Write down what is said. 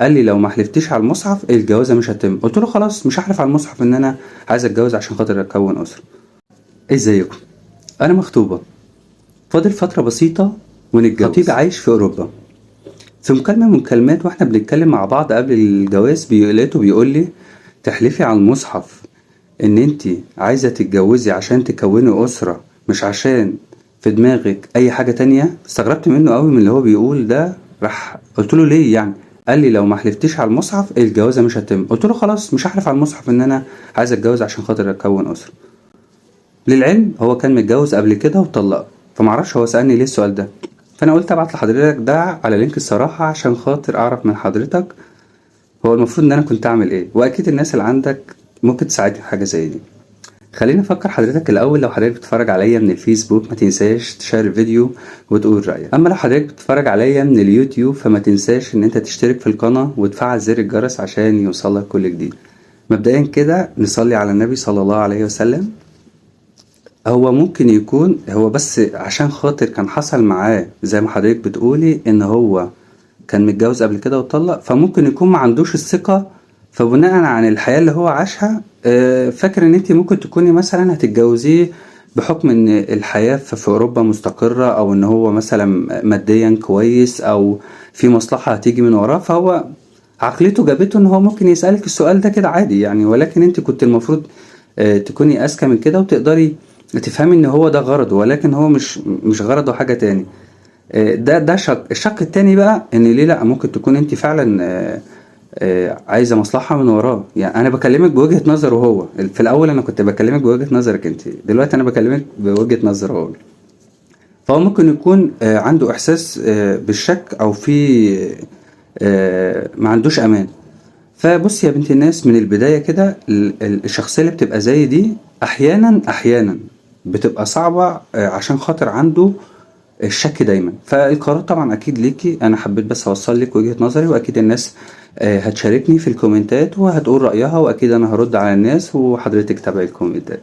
قال لي لو ما حلفتيش على المصحف الجوازه مش هتتم. قلت له خلاص مش هحلف على المصحف ان انا عايز اتجوز عشان خاطر اكون اسره. ازيكم؟ انا مخطوبه، فاضل فتره بسيطه ونتجوز. خطيبي عايش في اوروبا. في مكالمه من المكالمات واحنا بنتكلم مع بعض قبل الجواز لقيته بيقول لي تحلفي على المصحف ان انت عايزه تتجوزي عشان تكوني اسره، مش عشان في دماغك اي حاجه تانية. استغربت منه قوي من اللي هو بيقول ده. راح قلت له ليه يعني؟ قال لي لو ما حلفتيش على المصحف الجوازه مش هتتم. قلت له خلاص مش هحلف على المصحف ان انا عايز اتجوز عشان خاطر اكون اسره. للعلم هو كان متجوز قبل كده وطلق، فمعرفش هو سألني ليه السؤال ده. فانا قلت ابعت لحضرتك ده على لينك الصراحه عشان خاطر اعرف من حضرتك هو المفروض ان انا كنت اعمل ايه، واكيد الناس اللي عندك ممكن تساعدني في حاجه زي دي. خليني افكر حضرتك الاول، لو حضرتك بتتفرج عليا من الفيسبوك ما تنساش تشارك الفيديو وتقول رايك. اما لو حضرتك بتتفرج عليا من اليوتيوب فما تنساش ان انت تشترك في القناه وتفعل زر الجرس عشان يوصلك كل جديد. مبدئيا كده نصلي على النبي صلى الله عليه وسلم. هو ممكن يكون هو بس عشان خاطر كان حصل معاه زي ما حضرتك بتقولي ان هو كان متجوز قبل كده وطلق، فممكن يكون ما عندوش الثقة. فبناء عن الحياة اللي هو عاشها فاكر ان انت ممكن تكوني مثلا هتتجوزيه بحكم ان الحياة في اوروبا مستقرة، او ان هو مثلا ماديا كويس، او في مصلحة هتيجي من وراه. فهو عقليته جابته ان هو ممكن يسألك السؤال ده كده عادي يعني، ولكن انت كنت المفروض تكوني اذكى من كده وتقدري تفهمي ان هو ده غرضه، ولكن هو مش غرضه حاجة تاني. ده الشق التاني بقى ان ليه لا ممكن تكون انت فعلا عايزه مصلحه من وراه. يعني انا بكلمك بوجهه نظره هو. في الاول انا كنت بكلمك بوجهه نظرك انت، دلوقتي انا بكلمك بوجهه نظره هو. فهو ممكن يكون عنده احساس بالشك، او في ما عندوش امان. فبص يا بنت الناس، من البدايه كده الشخصيه اللي بتبقى زي دي احيانا بتبقى صعبه عشان خاطر عنده الشك دايما. فالقرار طبعا اكيد ليكي، انا حبيت بس اوصل لك وجهة نظري، واكيد الناس هتشاركني في الكومنتات وهتقول رأيها، واكيد انا هرد على الناس وحضرتك تابعي الكومنتات.